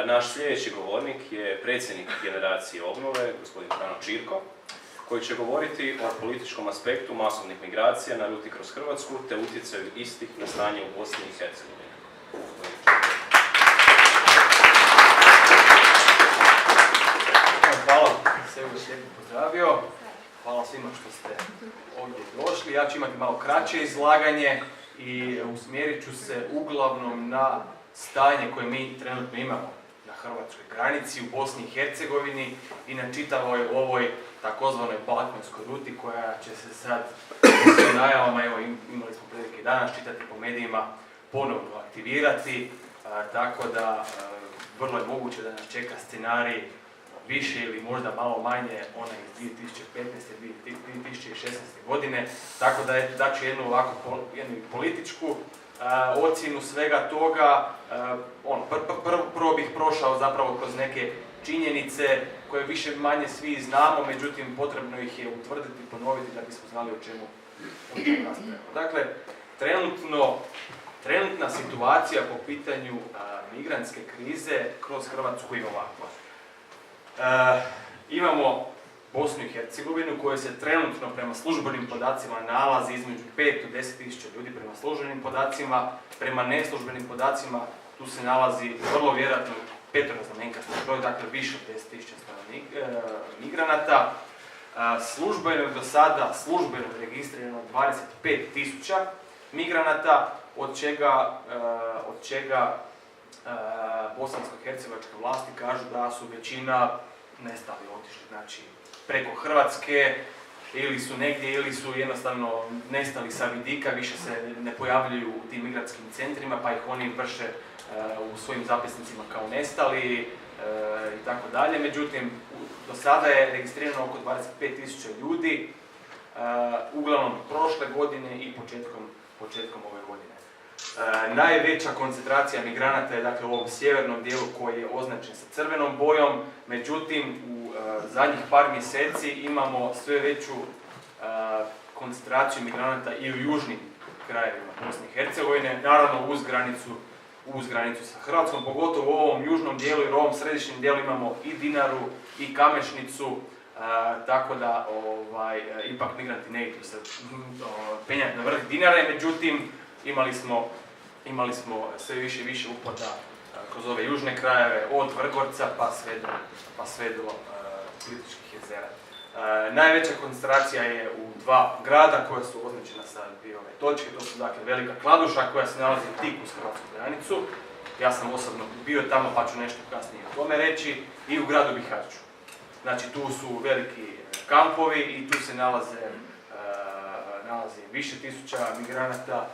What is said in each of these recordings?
Naš sljedeći govornik je predsjednik generacije obnove, gospodin Frano Čirko, koji će govoriti o političkom aspektu masovnih migracija na ruti kroz Hrvatsku te utjecaju istih na stanje u Bosni i Hercegovini. Hvala, sve bih lijepo pozdravio. Hvala svima što ste ovdje došli. Ja ću imati malo kraće izlaganje i usmjerit ću se uglavnom na stanje koje mi trenutno imamo na hrvatskoj granici, u Bosni i Hercegovini i na čitavoj ovoj takozvanoj balkanskoj ruti koja će se sad u svojim najavama, evo imali smo prilike danas čitati po medijima, ponovno aktivirati, tako da vrlo je moguće da nas čeka scenarij više ili možda malo manje onaj iz 2015. 2016. godine, tako da daću jednu ovako jednu političku ocjenu svega toga. Prvo bih prošao zapravo kroz neke činjenice koje više manje svi znamo, međutim potrebno ih je utvrditi i ponoviti da bismo znali o čemu raspravljamo. Dakle, trenutna situacija po pitanju migrantske krize kroz Hrvatsku je ovakva. Imamo Bosnu i Hercegovinu u kojoj se trenutno prema službenim podacima nalazi između 5 do 10 tisuća ljudi prema službenim podacima, prema neslužbenim podacima tu se nalazi vrlo vjerojatno peteroznamenkasti broj, dakle više od 10 tisuća migranata. Službeno je do sada registrirano 25 tisuća migranata, od čega bosansko-hercegovačke vlasti kažu da su većina nestali, otišli, znači preko Hrvatske, ili su negdje, ili su jednostavno nestali sa vidika, više se ne pojavljuju u tim migratskim centrima, pa ih oni vrše u svojim zapisnicima kao nestali i tako dalje. Međutim, do sada je registrirano oko 25.000 ljudi, uglavnom prošle godine i početkom ove godine. Najveća koncentracija migranata je dakle u ovom sjevernom dijelu koji je označen sa crvenom bojom, međutim u zadnjih par mjeseci imamo sve veću koncentraciju migranata i u južnim krajevima Bosne i Hercegovine, naravno uz granicu sa Hrvatskom, pogotovo u ovom južnom dijelu i u ovom središnjem dijelu imamo i Dinaru i Kamešnicu, tako da ipak migranti ne idu se penjati na vrh Dinare, međutim imali smo sve više i više upada kroz ove južne krajeve, od Vrgorca pa sve do Plitvičkih jezera. Najveća koncentracija je u dva grada koja su označena sa dvije ove točke, to su dakle Velika Kladuša koja se nalazi tik uz hrvatsku granicu. Ja sam osobno bio tamo pa ću nešto kasnije o tome reći, i u gradu Bihaću. Znači tu su veliki kampovi i tu se nalazi više tisuća migranata.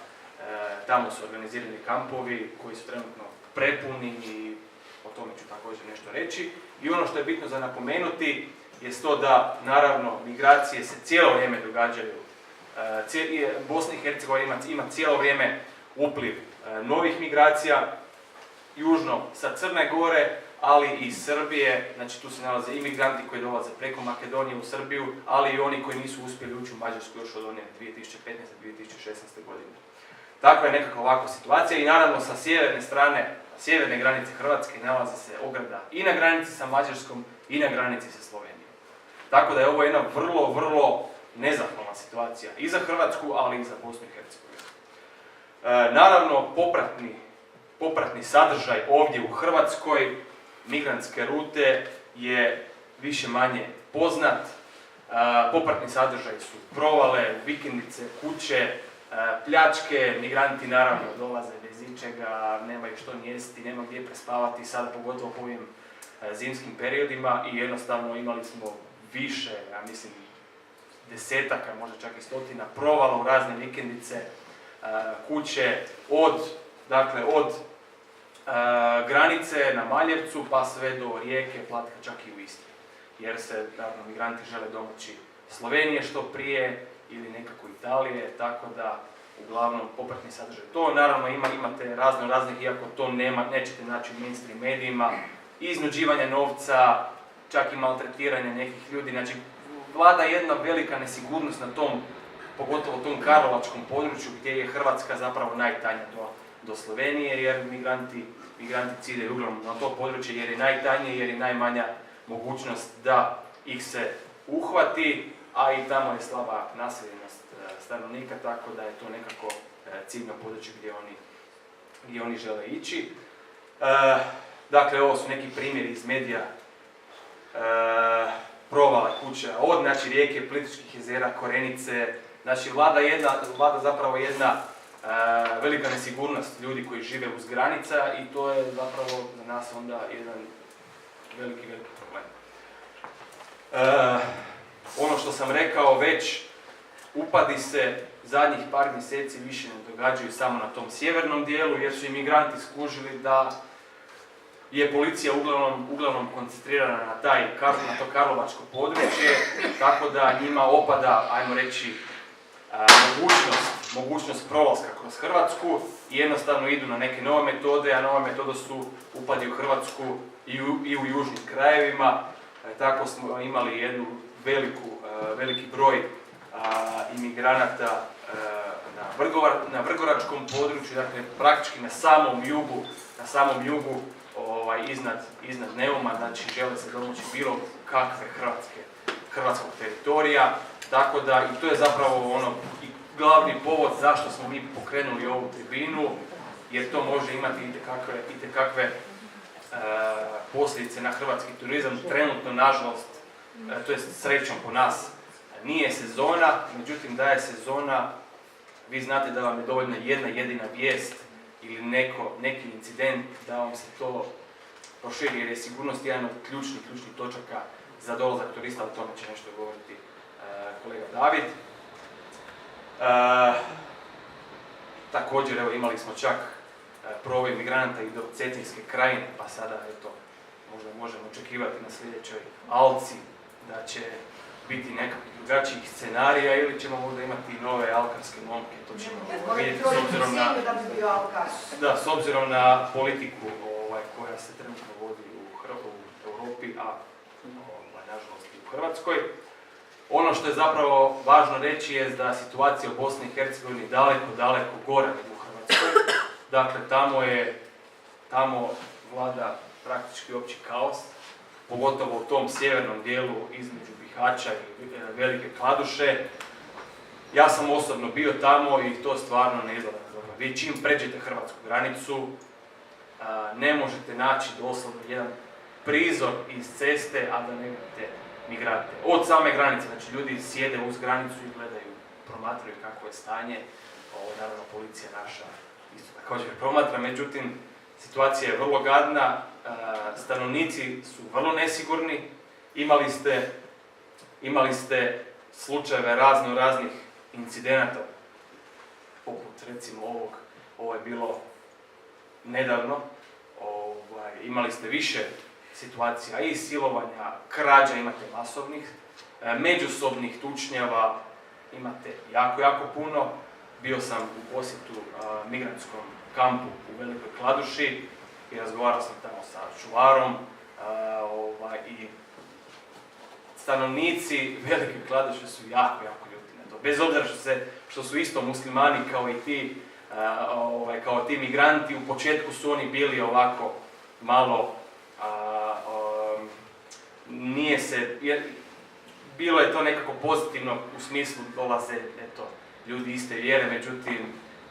Tamo su organizirani kampovi koji su trenutno prepuni i o tome ću također nešto reći. I ono što je bitno za napomenuti je to da, naravno, migracije se cijelo vrijeme događaju. Bosna i Hercegovina ima cijelo vrijeme upliv novih migracija, južno sa Crne Gore, ali i Srbije. Znači tu se nalaze i migranti koji dolaze preko Makedonije u Srbiju, ali i oni koji nisu uspjeli ući u Mađarsku još od one 2015-2016. godine. Takva je nekako ovakva situacija i naravno sa sjeverne strane, sjeverne granice Hrvatske nalazi se ograda i na granici sa Mađarskom i na granici sa Slovenijom. Tako da je ovo jedna vrlo, vrlo nezahvalna situacija i za Hrvatsku, ali i za Bosnu i Hercegovinu. Naravno, popratni sadržaj ovdje u Hrvatskoj, migrantske rute, je više manje poznat. Popratni sadržaj su provale, vikendice, kuće, pljačke, migranti naravno dolaze bez ičega, nemaju što jesti, nema gdje prespavati, sada pogotovo po ovim zimskim periodima i jednostavno imali smo više, ja mislim, desetaka, možda čak i stotina provala u razne vikendice, kuće od granice na Maljevcu pa sve do Rijeke, Platka, čak i u Istri. Jer se, naravno, migranti žele domoći Slovenije što prije ili nekako Italije, tako da uglavnom popratni sadržaj. To naravno imate raznih, iako to nećete naći u mainstream medijima, iznuđivanja novca, čak i maltretiranje nekih ljudi. Znači, vlada jedna velika nesigurnost na tom, pogotovo tom karlovačkom području gdje je Hrvatska zapravo najtanja do Slovenije, jer migranti ciljaju uglavnom na to područje jer je najtanje, jer je najmanja mogućnost da ih se uhvati, a i tamo je slaba naseljenost stanovnika, tako da je to nekako ciljno područje gdje oni žele ići. Dakle, ovo su neki primjeri iz medija provala kuća od rijeke, Plitvičkih jezera, Korenice. Znači, vlada zapravo jedna velika nesigurnost ljudi koji žive uz granica i to je zapravo za nas onda jedan veliki problem. Ono što sam rekao već, upadi se zadnjih par mjeseci više ne događaju samo na tom sjevernom dijelu, jer su imigranti skužili da je policija uglavnom koncentrirana na to karlovačko područje, tako da njima opada, ajmo reći, mogućnost prolaska kroz Hrvatsku i jednostavno idu na neke nove metode, a nove metode su upadi u Hrvatsku i u južnim krajevima. Tako smo imali jednu veliki broj imigranata na vrgoračkom području, dakle praktički na samom jugu iznad Neuma, znači žele se domoći bilo kakve hrvatskog teritorija, tako da i to je zapravo glavni povod zašto smo mi pokrenuli ovu tribinu, jer to može imati itekakve posljedice na hrvatski turizam. Trenutno, nažalost, to je srećom po nas, nije sezona, međutim da je sezona, vi znate da vam je dovoljna jedna jedina vijest ili neki incident da vam se to proširi, jer je sigurnost jedan od ključnih točaka za dolazak turista, o tome će nešto govoriti kolega David. Također, evo, imali smo čak provoj migranata i do Cetinske krajine, pa sada, eto, možda možemo očekivati na sljedećoj Alci da će biti nekakvih drugačijih scenarija ili ćemo možda imati nove alkarske momke, to ćemo vidjeti s obzirom na politiku koja se trenutno vodi u Europi, a nažalost i u Hrvatskoj. Ono što je zapravo važno reći je da situacija u Bosni i Hercegovini daleko gore nego u Hrvatskoj. Dakle, tamo vlada praktički opći kaos, pogotovo u tom sjevernom dijelu između Bihaća i Velike Kladuše. Ja sam osobno bio tamo i to stvarno ne izgleda dobro. Vi čim pređete hrvatsku granicu, ne možete naći doslovno jedan prizor iz ceste, a da ne vidite migrante. Od same granice, znači ljudi sjede uz granicu i gledaju, promatraju kakvo je stanje. Naravno, policija naša isto također promatra, međutim, situacija je vrlo gadna, stanovnici su vrlo nesigurni, imali ste slučajeve raznih incidenata, poput recimo ovo je bilo nedavno, imali ste više situacija i silovanja, krađa imate masovnih, međusobnih tučnjava imate jako puno. Bio sam u posjetu migrantskom kampu u Velikoj Kladuši i razgovarao sam tamo sa čuvarom i stanovnici Velike Kladuše su jako ljuti na to. Bez obzira što su isto muslimani kao ti migranti, u početku su oni bili ovako malo bilo je to nekako pozitivno u smislu dolaze ljudi iste vjere, međutim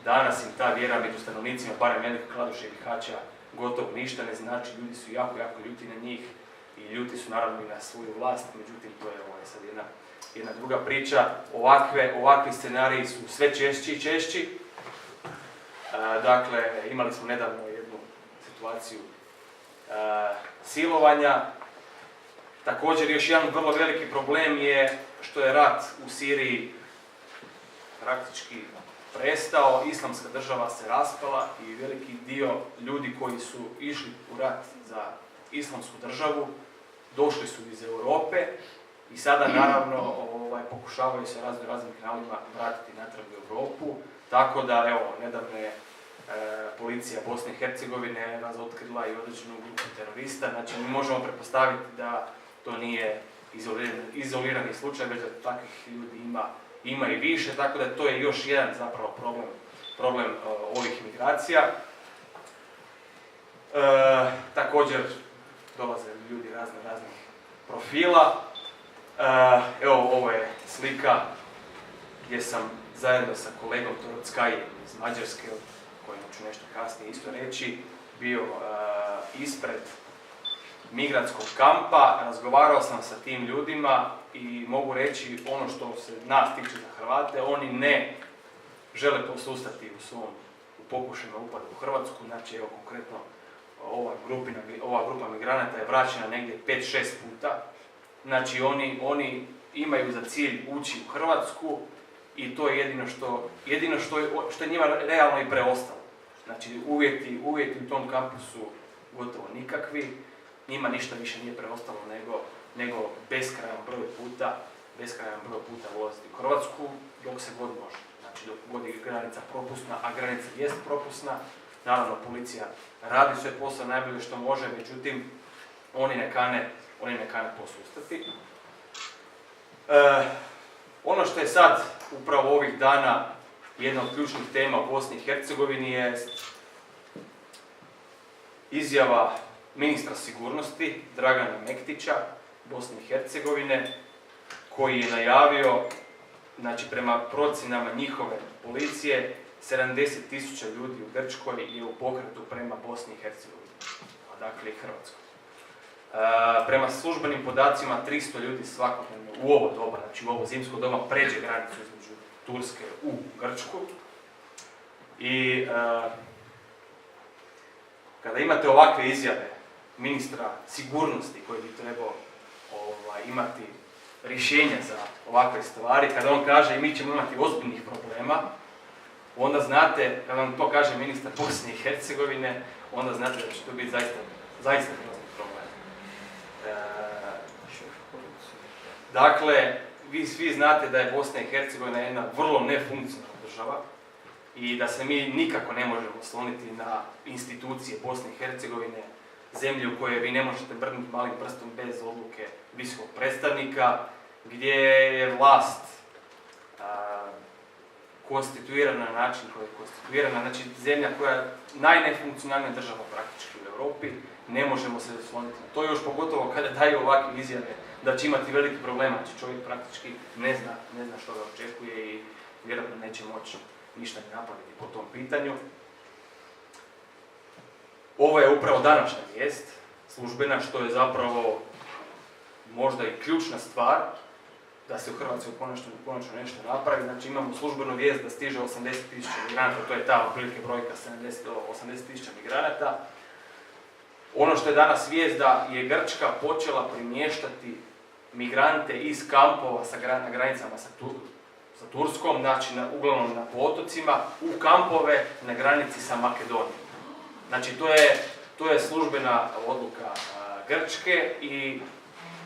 danas im ta vjera među stanovnicima, barem Velike Kladuše i Bihaća, gotovo ništa ne znači. Ljudi su jako ljuti na njih i ljuti su naravno i na svoju vlast, međutim to je sad jedna druga priča. Ovakvi scenariji su sve češći i češći. Dakle, imali smo nedavno jednu situaciju silovanja. Također, još jedan vrlo veliki problem je što je rat u Siriji praktički prestao, islamska država se raspala i veliki dio ljudi koji su išli u rat za islamsku državu došli su iz Europe i sada naravno pokušavaju se raznim kanalima vratiti natrag u Europu. Tako da, evo, nedavno je policija Bosne i Hercegovine razotkrila i određenu grupu terorista. Znači, mi možemo pretpostaviti da to nije izolirani slučaj, već da takvih ljudi ima i više, tako da to je još jedan zapravo problem ovih migracija. Također dolaze ljudi raznih profila. Evo, ovo je slika gdje sam zajedno sa kolegom Torockajem iz Mađarske, o kojem ću nešto kasnije isto reći, bio ispred migrantskog kampa, razgovarao sam sa tim ljudima i mogu reći ono što se nas tiče za Hrvate, oni ne žele posustati u pokušajima upada u Hrvatsku, znači evo konkretno ova grupa migranata je vraćena negdje 5-6 puta, znači oni imaju za cilj ući u Hrvatsku i to je jedino što je njima realno i preostalo. Znači uvjeti u tom kampu su gotovo nikakvi, njima ništa više nije preostalo nego beskrajan broj puta ulaziti u Hrvatsku dok se god može. Znači dok god je granica propusna, a granica jest propusna, naravno policija radi sve posao najbolje što može, međutim oni ne kane posustati. Ono što je sad upravo ovih dana jedna od ključnih tema u Bosni i Hercegovini je izjava ministra sigurnosti Dragana Mektića Bosne i Hercegovine, koji je najavio, znači prema procjenama njihove policije, 70.000 ljudi u Grčkoj je u pokretu prema Bosni i Hercegovini, a dakle i Hrvatskoj. Prema službenim podacima 300 ljudi svakodnevno u ovo doba, znači u ovo zimsko doba, pređe granicu između Turske u Grčku. I kada imate ovakve izjave ministra sigurnosti koji bi trebao imati rješenja za ovakve stvari, kada on kaže i mi ćemo imati ozbiljnih problema, onda znate, kada vam to kaže ministar Bosne i Hercegovine, onda znate da će to biti zaista grozni problem. Dakle, vi svi znate da je Bosna i Hercegovina jedna vrlo nefunkcionalna država i da se mi nikako ne možemo osloniti na institucije Bosne i Hercegovine, zemlju u kojoj vi ne možete brnuti malim prstom bez odluke visokog predstavnika, gdje je vlast konstituirana na način koji je konstituirana, znači zemlja koja je najnefunkcionalnija država praktički u Europi, ne možemo se osloniti na to, još pogotovo kada daju ovakve izjave da će imati veliki problem, znači čovjek praktički ne zna što ga očekuje i vjerojatno neće moći ništa napraviti po tom pitanju. Ovo je upravo današnja vijest, službena, što je zapravo možda i ključna stvar da se u Hrvatskoj konačno nešto napravi. Znači imamo službenu vijest da stiže 80.000 migranata, to je ta otprilike brojka 70 do 80.000 migranata. Ono što je danas vijest da je Grčka počela premještati migrante iz kampova na granicama sa Turskom, znači uglavnom na potocima, u kampove na granici sa Makedonijom. Znači to je službena odluka Grčke i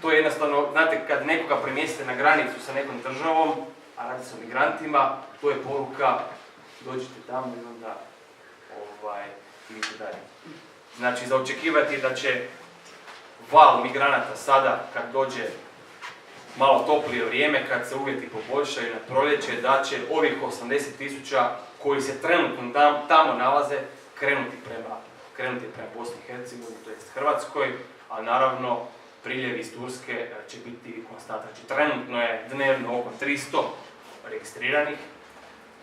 to je jednostavno, znate, kad nekoga premjestite na granicu sa nekom državom, a radi se o migrantima, to je poruka, dođite tamo i onda idite dalje. Znači, za očekivati je da će val migranata sada, kad dođe malo toplije vrijeme, kad se uvjeti poboljšaju na proljeće, da će ovih 80.000 koji se trenutno tamo nalaze krenuti prema Bosni i Hercegovini, to jest Hrvatskoj, a naravno priljev iz Turske će biti konstanta. Znači, trenutno je dnevno oko 300 registriranih,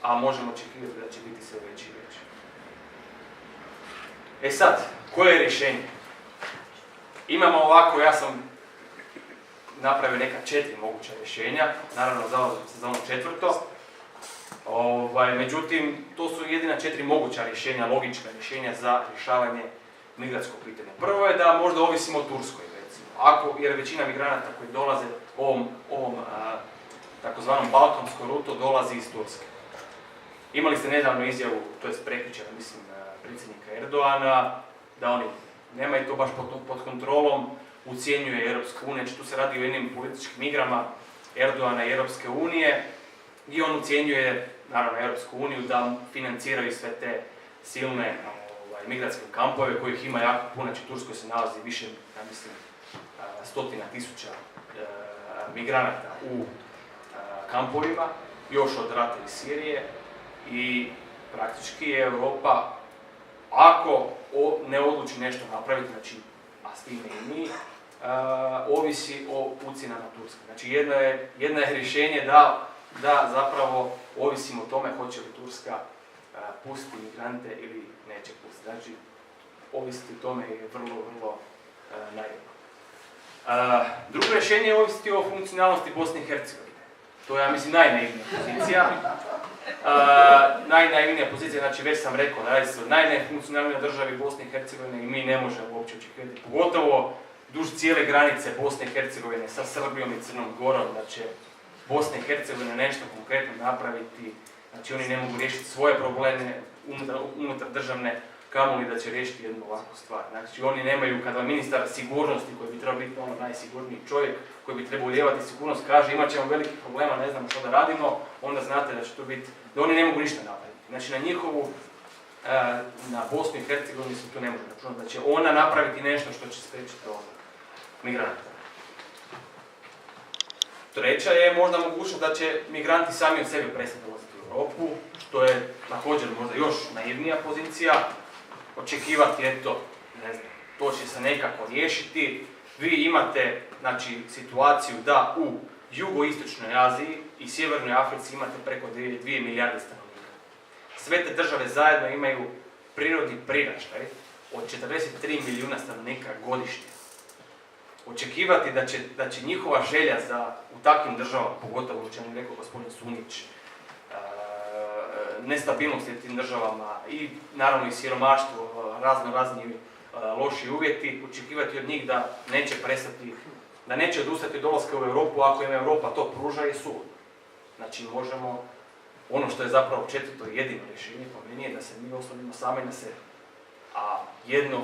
a možemo očekivati da će biti sve veći i veći. E sad, koje je rješenje? Imamo ovako, ja sam napravio neka 4 moguća rješenja, naravno zalažem se za ono 4. Međutim, to su jedina 4 moguća rješenja, logička rješenja za rješavanje migrantskog pitanja. Prvo je da možda ovisimo o Turskoj, recimo. Jer većina migranata koji dolaze ovom takozvanom balkanskom rutom dolazi iz Turske. Imali ste nedavno izjavu, to je prekjučer, mislim, predsjednika Erdoana, da oni nemaju to baš pod kontrolom, ucjenjuje Europsku uniju, znači tu se radi o jednim političkim igrama Erdoana i Europske unije, i on ucjenjuje, naravno, Europsku uniju da financiraju sve te silne migrantske kampove, kojih ima jako puno, znači u Turskoj se nalazi više, ja mislim, 100.000 migranata u kampovima, još od rata iz Sirije i praktički je Europa, ako ne odluči nešto napraviti, znači, a s time i mi, ovisi o ucjenama Turske. Znači jedno je rješenje da zapravo ovisimo o tome hoće li Turska pustiti migrante ili neće pustiti. Znači, ovisiti o tome je vrlo naivno. Drugo rješenje je ovisiti o funkcionalnosti Bosne i Hercegovine. To je, ja mislim, najnaivnija pozicija. Najnaivnija pozicija, znači već sam rekao, radi se o najnefunkcionalnijoj državi Bosne i Hercegovine i mi ne možemo uopće očekivati, pogotovo duž cijele granice Bosne i Hercegovine sa Srbijom i Crnom Gorom, da će Bosna i Hercegovina nešto konkretno napraviti, znači oni ne mogu riješiti svoje probleme unutar državne, kamoli da će riješiti jednu ovakvu stvar. Znači oni nemaju, kada ministar sigurnosti, koji bi trebao biti najsigurniji čovjek, koji bi trebao ulijevati sigurnost, kaže imat ćemo velikih problema, ne znamo što da radimo, onda znate da će to biti, da oni ne mogu ništa napraviti. Znači na njihovu, na Bosnu i Hercegovini se to ne može računati, da će ona napraviti nešto što će spriječiti migranta. Treća je možda mogućnost da će migranti sami od sebe prestati dolaziti u Europu, što je također možda još naivnija pozicija. Očekivati, eto, ne znam, to će se nekako riješiti. Vi imate, znači, situaciju da u jugoistočnoj Aziji i sjevernoj Africi imate preko 2 milijarde stanovnika. Sve te države zajedno imaju prirodni priraštaj od 43 milijuna stanovnika godišnje. Očekivati da će njihova želja u takvim državama, pogotovo o čemu je rekao gospodin Sunić, nestabilnost u tim državama i naravno i siromaštvo, razni loši uvjeti, očekivati od njih da neće odustati od dolaska u Europu ako im Europa to pruža je suludo. Znači možemo, ono što je zapravo četvrto jedino rješenje po meni je da se mi oslonimo sami na sebe. A jedno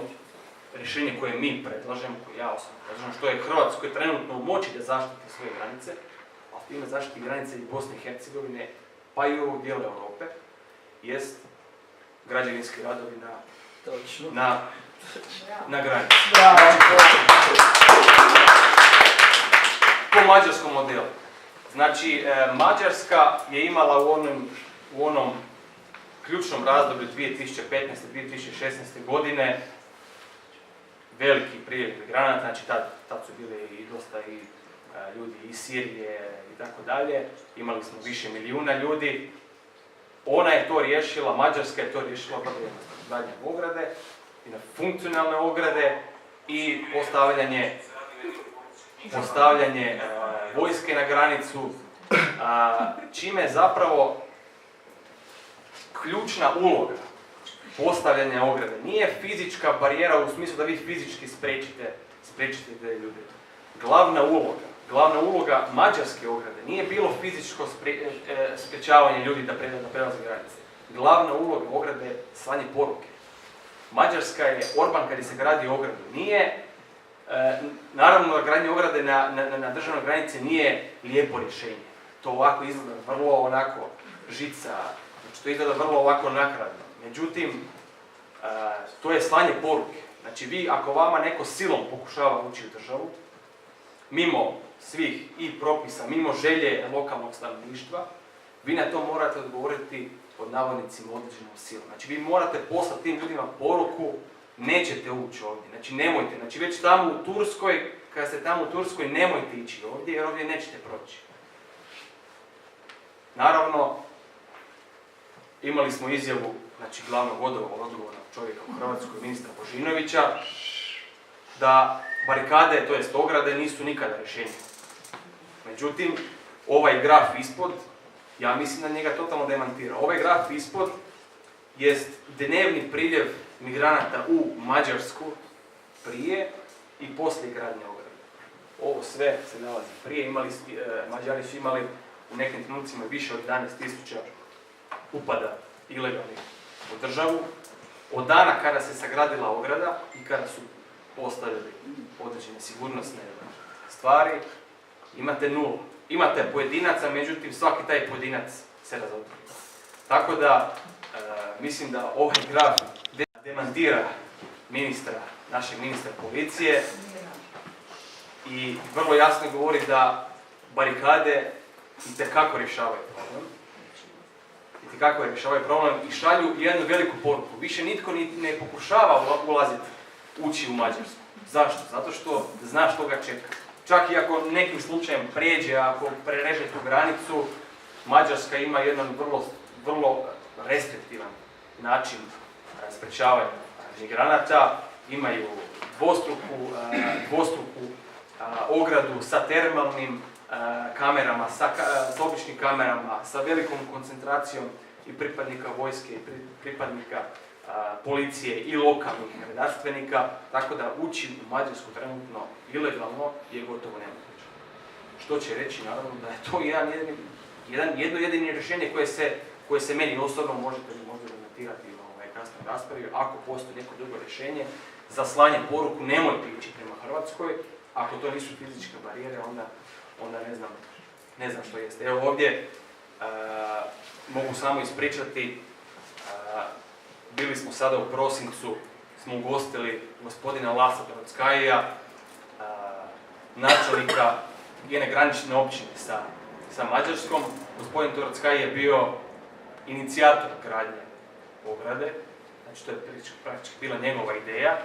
rješenje koje mi predlažemo, koje ja osobno predlažem, što je Hrvatskoj trenutno u moći da zaštiti svoje granice, a time zaštiti granice i Bosne i Hercegovine, pa i ovog dijela Europe, jest građevinski radovi na granici. Po mađarskom modelu. Znači, Mađarska je imala u onom ključnom razdoblju 2015-2016. godine veliki priljev migranata, znači tad su bili i dosta ljudi iz Sirije i tako dalje. Imali smo više milijuna ljudi. Ona je to riješila, Mađarska je to riješila gradnjom ograde, i na funkcionalne ograde i postavljanje vojske na granicu, čime je zapravo ključna uloga postavljanja ograde. Nije fizička barijera u smislu da vi fizički spriječite te ljude. Glavna uloga mađarske ograde nije bilo fizičko sprječavanje ljudi da prelaze granice. Glavna uloga ograde je slanje poruke. Mađarska je, Orban kad je se gradio ogradu, nije, naravno da gradnje ograde na državnoj granici nije lijepo rješenje. To ovako izgleda vrlo onako žica, znači to izgleda vrlo ovako nakradno. Međutim, to je slanje poruke. Znači vi, ako vama neko silom pokušava ući u državu, mimo svih i propisa, mimo želje lokalnog stanovništva, vi na to morate odgovoriti pod navodnicima određenom silom. Znači vi morate poslati tim ljudima poruku, nećete ući ovdje, znači nemojte, znači već tamo u Turskoj, kada ste tamo u Turskoj, nemojte ići ovdje jer ovdje nećete proći. Naravno, imali smo izjavu, znači glavnog odgovornog čovjeka u Hrvatskoj, ministra Božinovića, da barikade, to jest ograde, nisu nikada rješenje. Međutim, ovaj graf ispod, ja mislim da njega totalno demantira. Ovaj graf ispod jest dnevni priljev migranata u Mađarsku prije i poslije gradnje ograde. Ovo sve se nalazi prije. Mađari su imali u nekim trenucima više od 11.000 upada ilegalnih u državu. Od dana kada se sagradila ograda i kada su postavili određene sigurnosne stvari, imate nulu. Imate pojedinaca, međutim svaki taj pojedinac se razotkrije. Tako da, mislim da ovaj graf demantira našeg ministra policije i vrlo jasno govori da barikade itekako rješavaju problem. kako rješavaju problem i šalju jednu veliku poruku. Više nitko ne pokušava ući u Mađarsku. Zašto? Zato što zna što ga čeka. Čak i ako nekim slučajem prijeđe, ako prereže tu granicu, Mađarska ima jedan vrlo restriktivan način sprečavanja migranata. Imaju dvostruku ogradu sa termalnim kamerama, sa običnim kamerama, sa velikom koncentracijom i pripadnika vojske i pripadnika policije i lokalnih redarstvenika, tako da ući u Mađarsku trenutno ilegalno je gotovo nemoguće. Što će reći naravno da je to jedno jedino rješenje koje se meni osobno možete demantirati u kasnoj raspravi. Ako postoji neko drugo rješenje za slanje poruku nemojte ići prema Hrvatskoj, ako to nisu fizičke barijere, onda ne znam što jeste. Evo ovdje mogu samo ispričati, bili smo sada u prosincu, smo ugostili gospodina Lasa Torockajija, načelnika jedne granične općine sa Mađarskom. Gospodin Torockaj je bio inicijator gradnje ograde, znači to je praktički bila njegova ideja,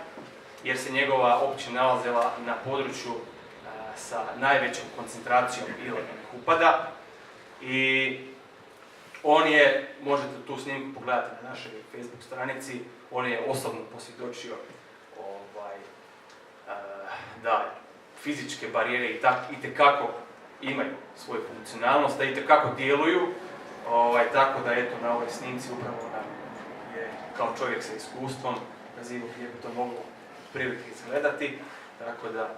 jer se njegova općina nalazila na području sa najvećom koncentracijom ilegalnih upada i on je, možete tu snimku pogledati na našoj Facebook stranici, on je osobno posvjedočio da fizičke barijere itekako imaju svoju funkcionalnost, da itekako djeluju, tako da eto na ovoj snimci upravo je kao čovjek sa iskustvom nazivao gdje bi to moglo prilike izgledati, tako da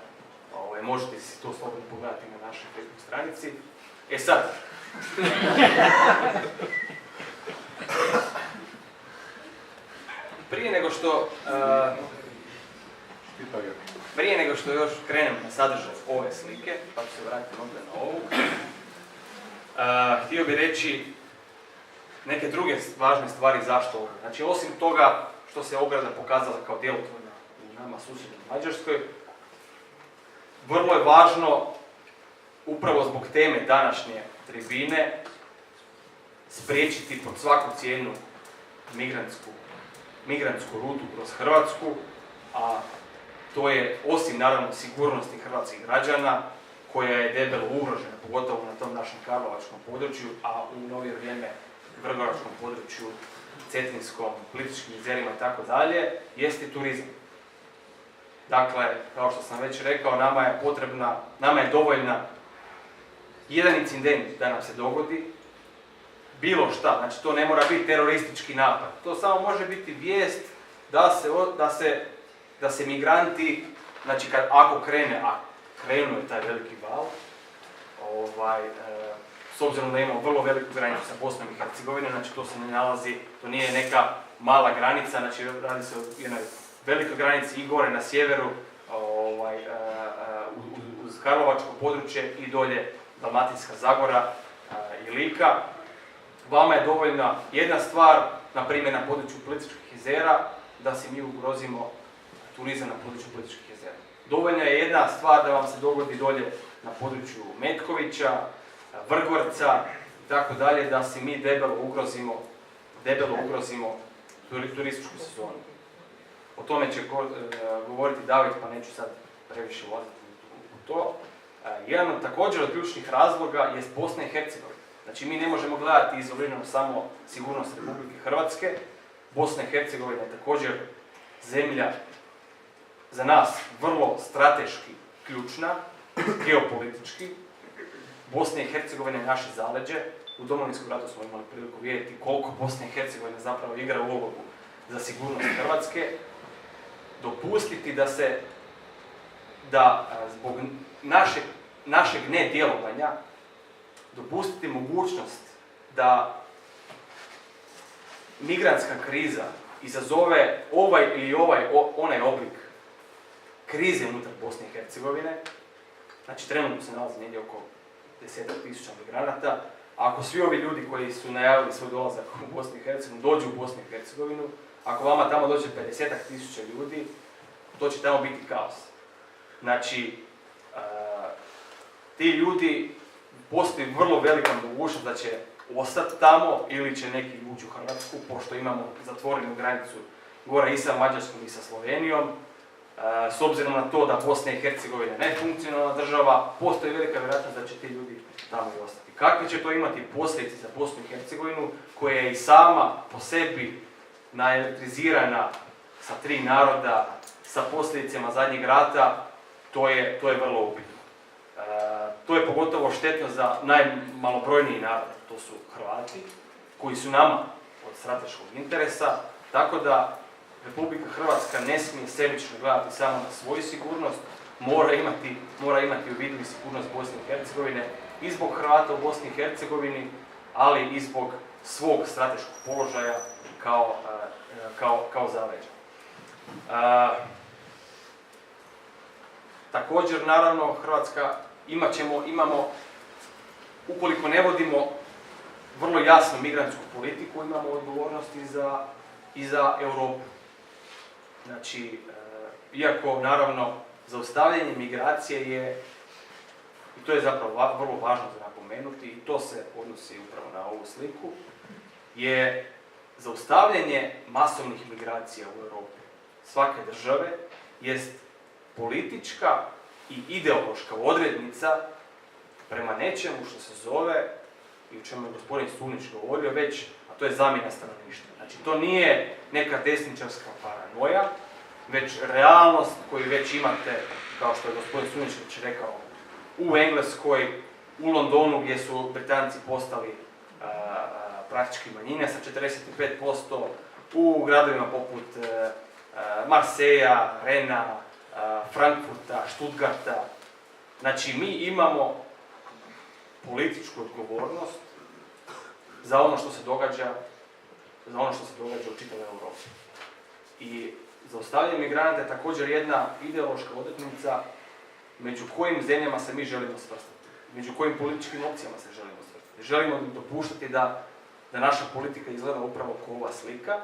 možete si to slobodno pogledati na našoj Facebook stranici. E sad, prije nego što još krenem na sadržaj ove slike, pa ću se vratiti onda na ovu, htio bih reći neke druge važne stvari zašto ograda. Znači, osim toga što se ograda pokazala kao djelotvorna u nama susjednoj Mađarskoj, vrlo je važno, upravo zbog teme današnje tribine, spriječiti pod svaku cijenu migrantsku rutu kroz Hrvatsku, a to je, osim naravno sigurnosti hrvatskih građana, koja je debelo ugrožena, pogotovo na tom našem karlovačkom području, a u novije vrijeme vrgoračkom području, Cetinskom, Plitvičkim jezerima i tako dalje, jeste turizam. Dakle, kao što sam već rekao, nama je dovoljna jedan incident da nam se dogodi, bilo šta, znači to ne mora biti teroristički napad, to samo može biti vijest da se migranti, znači ako krene, a krenuo je taj veliki val, s obzirom da imamo vrlo veliku granicu sa Bosnom i Hercegovinom, znači to se ne nalazi, to nije neka mala granica, znači radi se o jednoj velikoj granici i gore na sjeveru, uz Karlovačko područje i dolje Dalmatinska Zagora i Lika. Vama je dovoljna jedna stvar, na primjer na području Plitvičkih jezera, da si mi ugrozimo turizam na području Plitvičkih jezera. Dovoljna je jedna stvar da vam se dogodi dolje na području Metkovića, Vrgorca i tako dalje, da si mi debelo ugrozimo turističku sezonu. O tome će govoriti David, pa neću sad previše ulaziti u to. Jedan od također od ključnih razloga je Bosna i Hercegovina. Znači mi ne možemo gledati izolirano samo sigurnost Republike Hrvatske. Bosna i Hercegovina je također zemlja za nas vrlo strateški ključna, geopolitički. Bosna i Hercegovina je naše zaleđe. U Domovinskom ratu smo imali priliku vidjeti koliko Bosna i Hercegovina zapravo igra ulogu za sigurnost Hrvatske. Dopustiti da zbog našeg nedjelovanja dopustiti mogućnost da migrantska kriza izazove ovaj ili onaj oblik krize unutar Bosne i Hercegovine. Znači trenutno se nalazi negdje oko 10.000 migranata. A ako svi ovi ljudi koji su najavili svoj dolazak u Bosnu i Hercegovinu dođu u Bosnu i Hercegovinu, ako vama tamo dođe 50.000 ljudi, to će tamo biti kaos. Znači, ti ljudi, postoji vrlo velika mogućnost da će ostati tamo ili će neki ući u Hrvatsku, pošto imamo zatvorenu granicu gore i sa Mađarskom i sa Slovenijom. S obzirom na to da Bosna i Hercegovina ne funkcionalna država, postoji velika vjerojatnost da će ti ljudi tamo i ostati. Kakve će to imati posljedice za Bosnu i Hercegovinu, koja je i sama po sebi naelektrizirana sa 3 naroda, sa posljedicama zadnjeg rata, to je vrlo upitno. To je pogotovo štetno za najmalobrojniji narod, to su Hrvati, koji su nama od strateškog interesa, tako da Republika Hrvatska ne smije sebično gledati samo na svoju sigurnost, mora imati u vidu i sigurnost Bosne i Hercegovine, i zbog Hrvata u Bosni i Hercegovini, ali i zbog svog strateškog položaja kao zaleđa. Također, naravno, Hrvatska imamo, ukoliko ne vodimo vrlo jasnu migrantsku politiku, imamo odgovornost i za Europu. Znači, iako, naravno, zaustavljanje migracije je, i to je zapravo vrlo važno za napomenuti, i to se odnosi upravo na ovu sliku, je zaustavljanje masovnih migracija u Europi svake države jest politička i ideološka odrednica prema nečemu što se zove, i u čemu je gospodin Sunić govorio već, a to je zamjena stanovništva. Znači, to nije neka desničarska paranoja, već realnost koju već imate, kao što je gospodin Sunić već rekao, u Engleskoj, u Londonu, gdje su Britanci postali praktički manjine sa 45%, u gradovima poput Marseja, Rena, Frankfurta, Stuttgarta. Znači, mi imamo političku odgovornost za ono što se događa u čitavoj Europi. I zaustavljanje migranata je također jedna ideološka odrednica među kojim zemljama se mi želimo svrstati, među kojim političkim opcijama se želimo svrstati. Želimo dopuštati da naša politika izgleda upravo kao ova slika,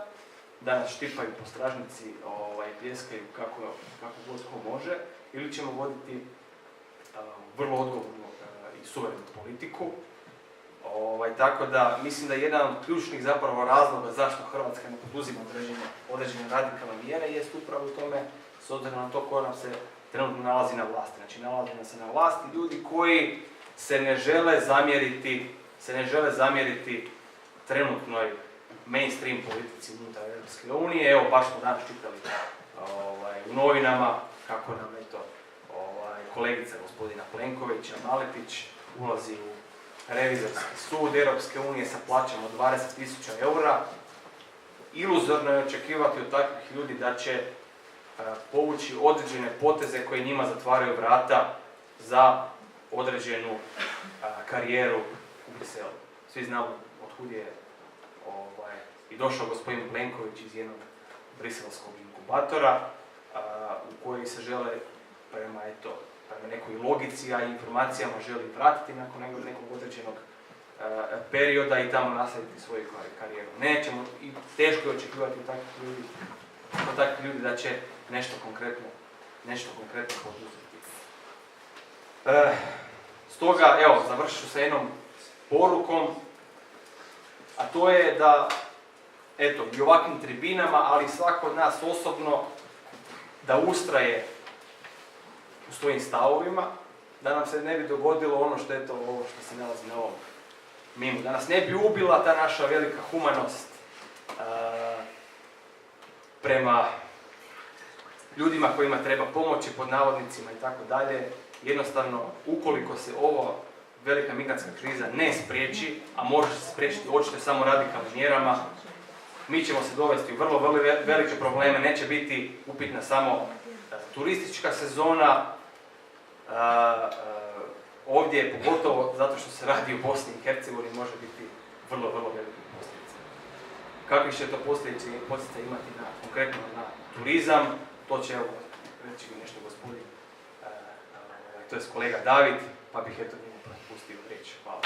da nas štipaju po stražnici, pljeskaju kako god ko može, ili ćemo voditi vrlo odgovornu i suverenu politiku. Tako da mislim da je jedan od ključnih zapravo razloga zašto Hrvatska ne poduzima određene radikalne mjere jest upravo u tome, s obzirom na to ko nam se trenutno nalazi na vlasti. Znači, nalazi nam se na vlasti ljudi koji se ne žele zamjeriti trenutnoj mainstream politici unutar Europske unije. Evo, baš smo danas čitali u novinama kako nam kolegica gospodina Plenkovića, Maletić, ulazi u revizorski sud Europske unije sa plaćom od 20.000 eura. Iluzorno je očekivati od takvih ljudi da će povući određene poteze koje njima zatvaraju vrata za određenu karijeru u Briselu. Svi znamo otkud je i došao gospodin Plenković iz jednog briselskog inkubatora u koji se žele prema nekoj logici, a informacijama želi vratiti nakon nekog određenog perioda i tamo nastaviti svoju karijeru. Nećemo i teško je očekivati od takvih ljudi da će nešto konkretno poduzeti. Stoga, evo, završit ću sa jednom porukom, a to je da, eto, i ovakvim tribinama, ali svako od nas osobno, da ustraje u svojim stavovima, da nam se ne bi dogodilo ono što je to ovo što se nalazi na ovom mimu. Da nas ne bi ubila ta naša velika humanost prema ljudima kojima treba pomoći, pod navodnicima i tako dalje. Jednostavno, ukoliko se ova velika migrantska kriza ne spriječi, a može se spriječiti očito samo radikalnim mjerama, mi ćemo se dovesti u vrlo velike probleme. Neće biti upitna samo turistička sezona, ovdje pogotovo zato što se radi o Bosni i Hercegovini može biti vrlo velike posljedice. Kakvi će to posljedice imati konkretno na turizam, to će reći mi nešto gospodin, to je kolega David, pa bih eto njemu propustio riječ. Hvala.